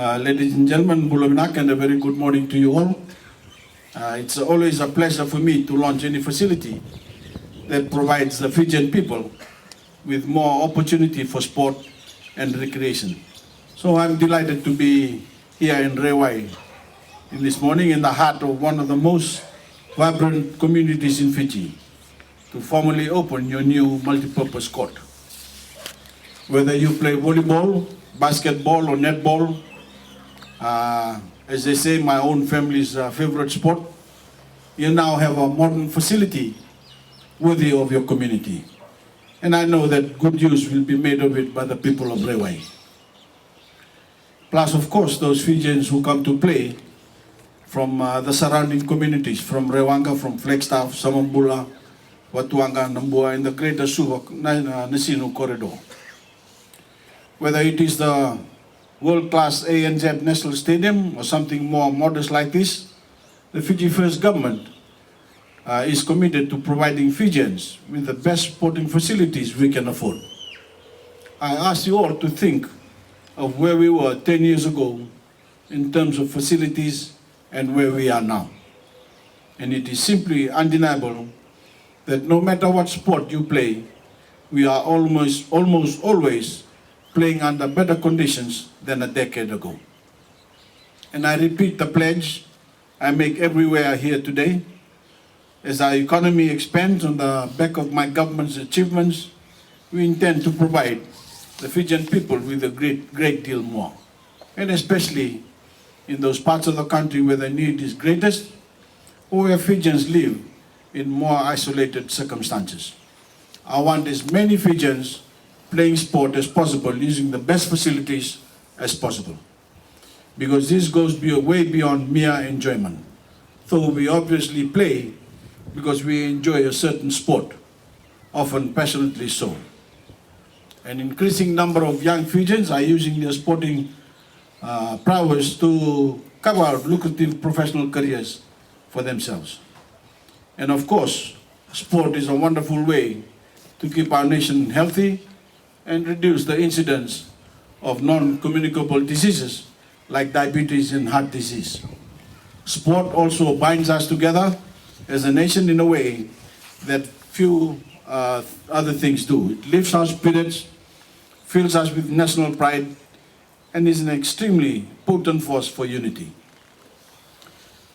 Ladies and gentlemen, Bulaminak, and a very good morning to you all. It's always a pleasure for me to launch any facility that provides the Fijian people with more opportunity for sport and recreation. So I'm delighted to be here in Raiwai this morning in the heart of one of the most vibrant communities in Fiji to formally open your new multi-purpose court. Whether you play volleyball, basketball or netball, as they say, my own family's favorite sport, you now have a modern facility worthy of your community. And I know that good use will be made of it by the people of Raiwai. Plus, of course, those Fijians who come to play from the surrounding communities, from Rewanga, from Flagstaff, Samambula, Watuanga, Nambua, and the greater Suva, Nasinu corridor. Whether it is the world-class ANZ National Stadium or something more modest like this, the Fiji First government is committed to providing Fijians with the best sporting facilities we can afford. I ask you all to think of where we were 10 years ago in terms of facilities and where we are now. And it is simply undeniable that no matter what sport you play, we are almost always playing under better conditions than a decade ago. And I repeat the pledge I make everywhere here today. As our economy expands on the back of my government's achievements, we intend to provide the Fijian people with a great deal more, and especially in those parts of the country where the need is greatest or where Fijians live in more isolated circumstances. I want as many Fijians playing sport as possible using the best facilities as possible, because this goes way beyond mere enjoyment. Though we obviously play because we enjoy a certain sport, often passionately so. An increasing number of young Fijians are using their sporting prowess to carve out lucrative professional careers for themselves. And of course, sport is a wonderful way to keep our nation healthy and reduce the incidence of non-communicable diseases like diabetes and heart disease. Sport also binds us together as a nation in a way that few other things do. It lifts our spirits, fills us with national pride, and is an extremely potent force for unity.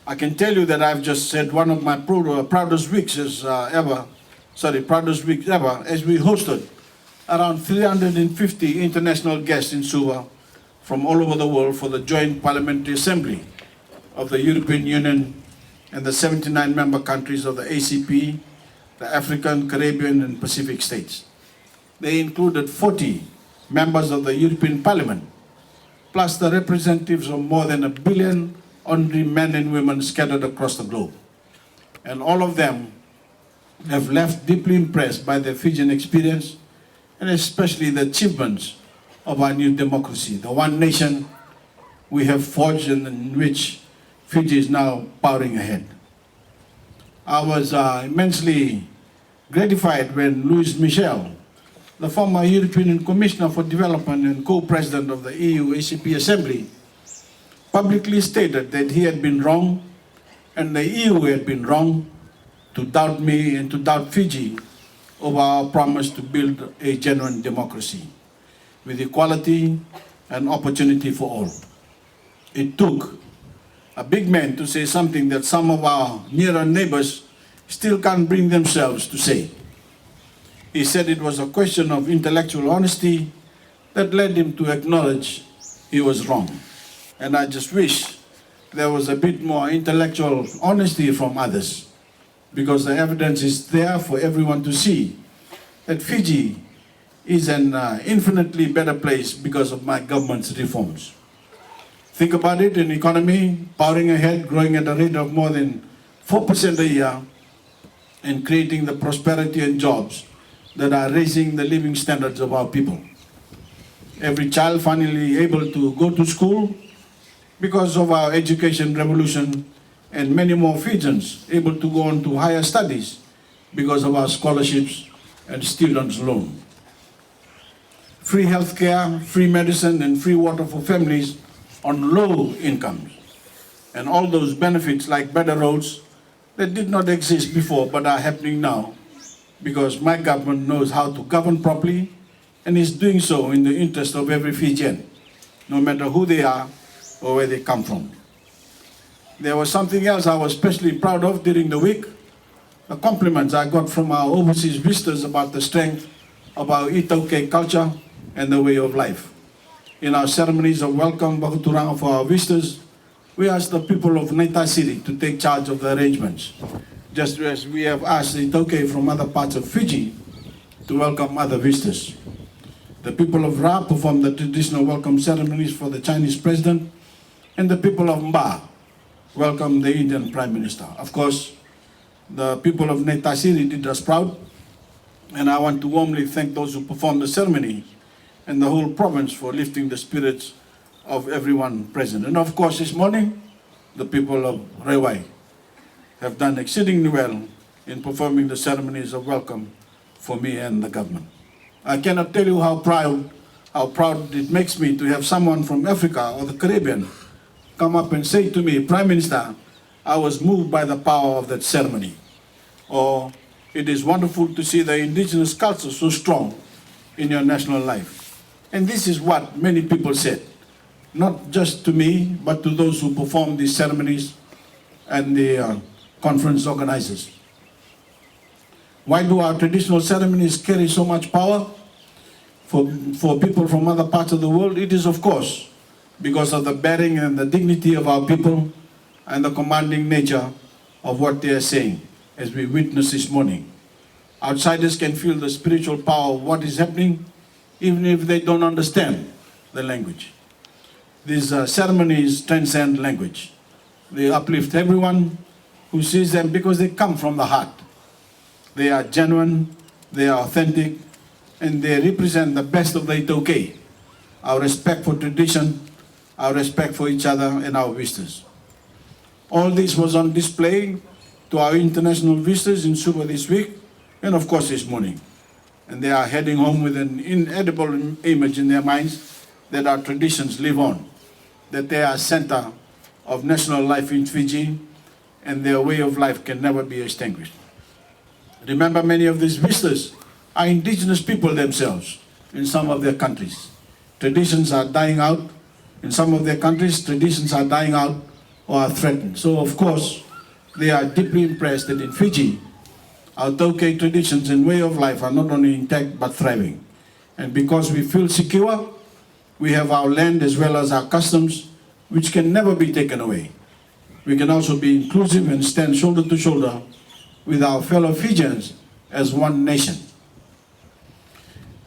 I can tell you that I've just said one of my proudest weeks ever, as we hosted around 350 international guests in Suva from all over the world for the Joint Parliamentary Assembly of the European Union and the 79 member countries of the ACP, the African, Caribbean, and Pacific states. They included 40 members of the European Parliament, plus the representatives of more than 1 billion ordinary men and women scattered across the globe. And all of them have left deeply impressed by their Fijian experience, and especially the achievements of our new democracy, the one nation we have forged and in which Fiji is now powering ahead. I was immensely gratified when Louis Michel, the former European Commissioner for Development and co-president of the EU ACP Assembly, publicly stated that he had been wrong and the EU had been wrong to doubt me and to doubt Fiji over our promise to build a genuine democracy with equality and opportunity for all. It took a big man to say something that some of our nearer neighbors still can't bring themselves to say. He said it was a question of intellectual honesty that led him to acknowledge he was wrong. And I just wish there was a bit more intellectual honesty from others, because the evidence is there for everyone to see that Fiji is an infinitely better place because of my government's reforms. Think about it, an economy powering ahead, growing at a rate of more than 4% a year, and creating the prosperity and jobs that are raising the living standards of our people. Every child finally able to go to school because of our education revolution, and many more Fijians able to go on to higher studies because of our scholarships and students' loan. Free healthcare, free medicine, and free water for families on low incomes. And all those benefits like better roads that did not exist before but are happening now because my government knows how to govern properly and is doing so in the interest of every Fijian, no matter who they are or where they come from. There was something else I was especially proud of during the week, the compliments I got from our overseas visitors about the strength of our Itoke culture and the way of life. In our ceremonies of welcome Bakuturanga for our visitors, we asked the people of Nairai City to take charge of the arrangements, just as we have asked the Itoke from other parts of Fiji to welcome other visitors. The people of Ra performed the traditional welcome ceremonies for the Chinese president, and the people of Mba welcomed the Indian Prime Minister. Of course, the people of Nairai City did us proud, and I want to warmly thank those who performed the ceremony and the whole province for lifting the spirits of everyone present. And of course, this morning, the people of Raiwai have done exceedingly well in performing the ceremonies of welcome for me and the government. I cannot tell you how proud it makes me to have someone from Africa or the Caribbean come up and say to me, Prime Minister, I was moved by the power of that ceremony. Or, it is wonderful to see the indigenous culture so strong in your national life. And this is what many people said, not just to me, but to those who perform these ceremonies and the conference organizers. Why do our traditional ceremonies carry so much power for people from other parts of the world? It is, of course, because of the bearing and the dignity of our people and the commanding nature of what they are saying, as we witness this morning. Outsiders can feel the spiritual power of what is happening, even if they don't understand the language. These ceremonies transcend language. They uplift everyone who sees them because they come from the heart. They are genuine, they are authentic, and they represent the best of the Itoke, our respect for tradition, our respect for each other and our visitors. All this was on display to our international visitors in Suva this week, and of course this morning. And they are heading home with an inedible image in their minds that our traditions live on, that they are center of national life in Fiji, and their way of life can never be extinguished. Remember, many of these visitors are indigenous people themselves in some of their countries. Traditions are dying out. In some of their countries, traditions are dying out or are threatened. So, of course, they are deeply impressed that in Fiji, our Tauke traditions and way of life are not only intact but thriving. And because we feel secure, we have our land as well as our customs, which can never be taken away. We can also be inclusive and stand shoulder to shoulder with our fellow Fijians as one nation.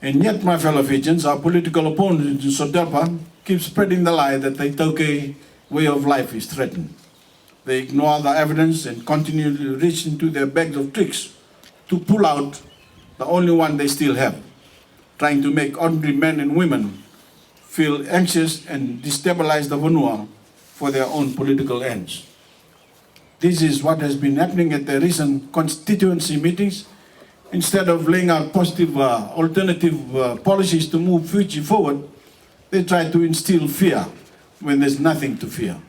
And yet, my fellow Fijians, our political opponents in Sotelpa keep spreading the lie that the Tauke way of life is threatened. They ignore the evidence and continue to reach into their bags of tricks to pull out the only one they still have, trying to make ordinary men and women feel anxious and destabilize the Vanua for their own political ends. This is what has been happening at the recent constituency meetings. Instead of laying out positive alternative policies to move Fiji forward, they try to instill fear when there's nothing to fear.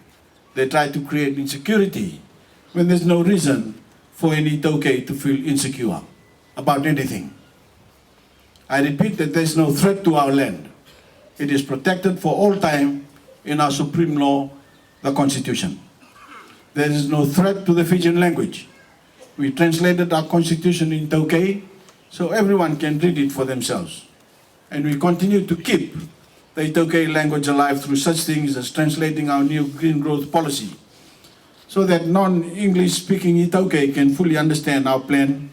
They try to create insecurity when there's no reason for any Tauke to feel insecure about anything. I repeat that there's no threat to our land. It is protected for all time in our supreme law, the Constitution. There is no threat to the Fijian language. We translated our Constitution in Tauke so everyone can read it for themselves. And we continue to keep the Itoke language alive through such things as translating our new green growth policy, so that non-English speaking Itoke can fully understand our plan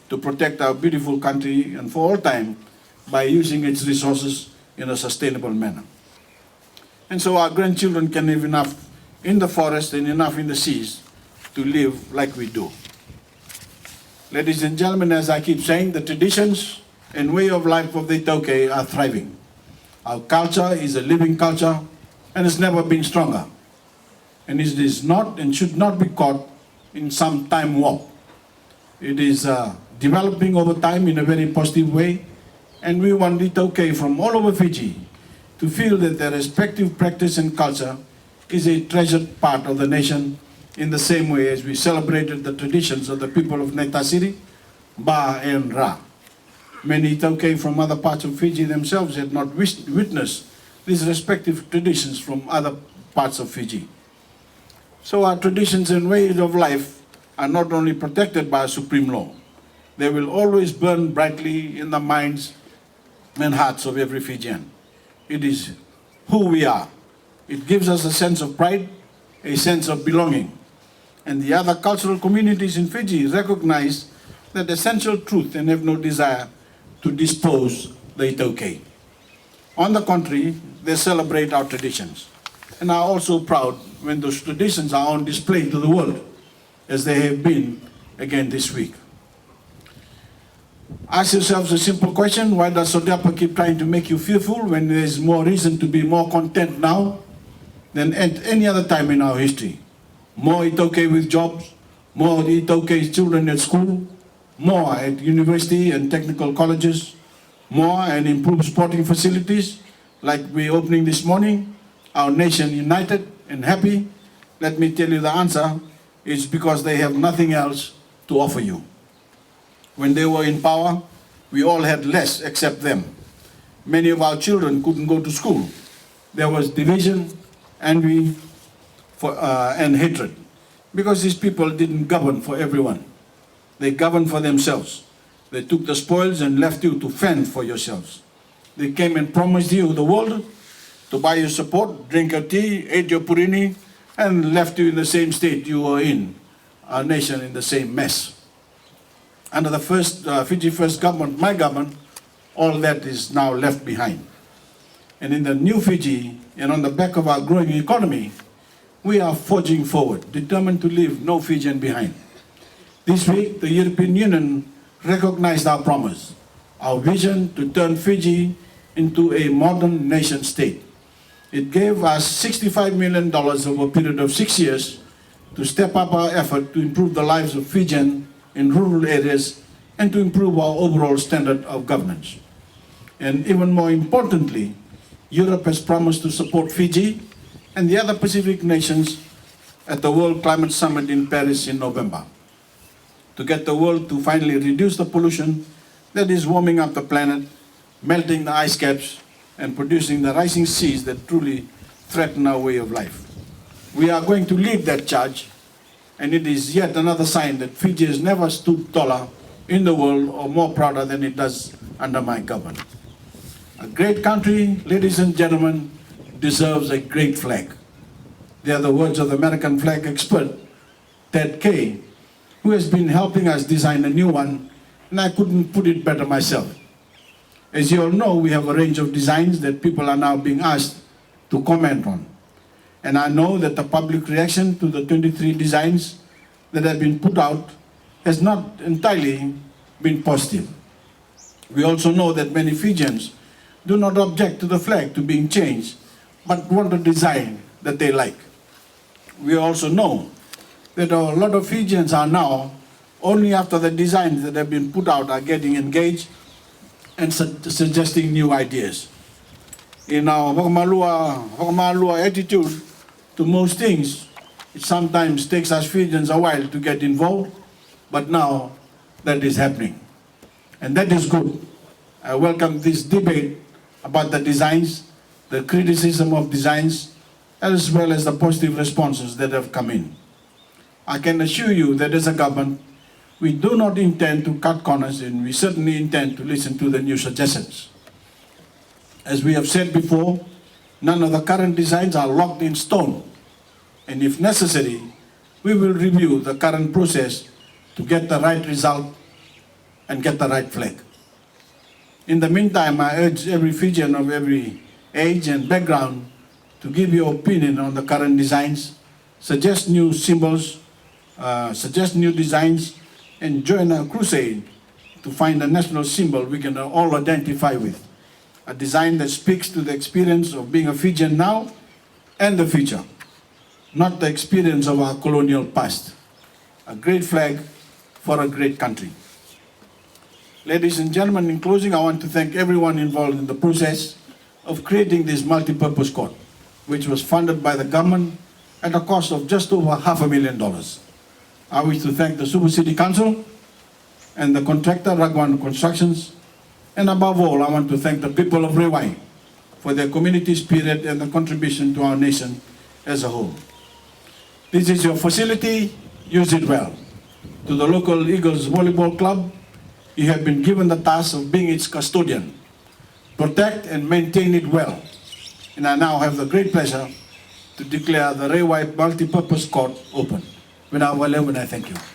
to protect our beautiful country and for all time by using its resources in a sustainable manner. And so our grandchildren can live enough in the forest and enough in the seas to live like we do. Ladies and gentlemen, as I keep saying, the traditions and way of life of the Itoke are thriving. Our culture is a living culture and has never been stronger. And it is not and should not be caught in some time warp. It is developing over time in a very positive way, and we want Itoke from all over Fiji to feel that their respective practice and culture is a treasured part of the nation, in the same way as we celebrated the traditions of the people of Nairai, Ba and Ra. Many Itoke from other parts of Fiji themselves had not witnessed these respective traditions from other parts of Fiji. So our traditions and ways of life are not only protected by a supreme law, they will always burn brightly in the minds and hearts of every Fijian. It is who we are. It gives us a sense of pride, a sense of belonging. And the other cultural communities in Fiji recognize that essential truth and have no desire to dispose the Itoke. On the contrary, they celebrate our traditions and are also proud when those traditions are on display to the world, as they have been again this week. Ask yourselves a simple question: why does Sodiapa keep trying to make you fearful when there is more reason to be more content now than at any other time in our history? More Itoke with jobs, more Itoke children at school, more at university and technical colleges, more and improved sporting facilities like we're opening this morning, our nation united and happy. Let me tell you the answer is because they have nothing else to offer you. When they were in power, we all had less except them. Many of our children couldn't go to school. There was division, envy, and hatred, because these people didn't govern for everyone. They governed for themselves. They took the spoils and left you to fend for yourselves. They came and promised you the world, to buy your support, drink your tea, ate your purini, and left you in the same state you were in, our nation in the same mess. Under the Fiji First government, my government, all that is now left behind. And in the new Fiji, and on the back of our growing economy, we are forging forward, determined to leave no Fijian behind. This week, the European Union recognized our promise, our vision to turn Fiji into a modern nation state. It gave us $65 million over a period of 6 years to step up our effort to improve the lives of Fijians in rural areas and to improve our overall standard of governance. And even more importantly, Europe has promised to support Fiji and the other Pacific nations at the World Climate Summit in Paris in November, to get the world to finally reduce the pollution that is warming up the planet, melting the ice caps, and producing the rising seas that truly threaten our way of life. We are going to lead that charge, and it is yet another sign that Fiji has never stood taller in the world or more prouder than it does under my government. A great country, ladies and gentlemen, deserves a great flag. They are the words of the American flag expert, Ted Kay, who has been helping us design a new one, and I couldn't put it better myself. As you all know, we have a range of designs that people are now being asked to comment on. And I know that the public reaction to the 23 designs that have been put out has not entirely been positive. We also know that many Fijians do not object to the flag to being changed, but want a design that they like. We also know that a lot of Fijians are now, only after the designs that have been put out, are getting engaged and suggesting new ideas. In our hokamalua attitude to most things, it sometimes takes us Fijians a while to get involved, but now that is happening. And that is good. I welcome this debate about the designs, the criticism of designs, as well as the positive responses that have come in. I can assure you that as a government, we do not intend to cut corners, and we certainly intend to listen to the new suggestions. As we have said before, none of the current designs are locked in stone, and if necessary, we will review the current process to get the right result and get the right flag. In the meantime, I urge every Fijian of every age and background to give your opinion on the current designs, suggest new symbols, suggest new designs, and join a crusade to find a national symbol we can all identify with. A design that speaks to the experience of being a Fijian now and the future, not the experience of our colonial past. A great flag for a great country. Ladies and gentlemen, in closing, I want to thank everyone involved in the process, of creating this multi-purpose court, which was funded by the government at a cost of just over $500,000. I wish to thank the Suva City Council and the contractor, Raiwai Constructions, and above all, I want to thank the people of Raiwai for their community spirit and the contribution to our nation as a whole. This is your facility, use it well. To the local Eagles Volleyball Club, you have been given the task of being its custodian. Protect and maintain it well. And I now have the great pleasure to declare the Raiwai Multi-Purpose Court open. When I thank you.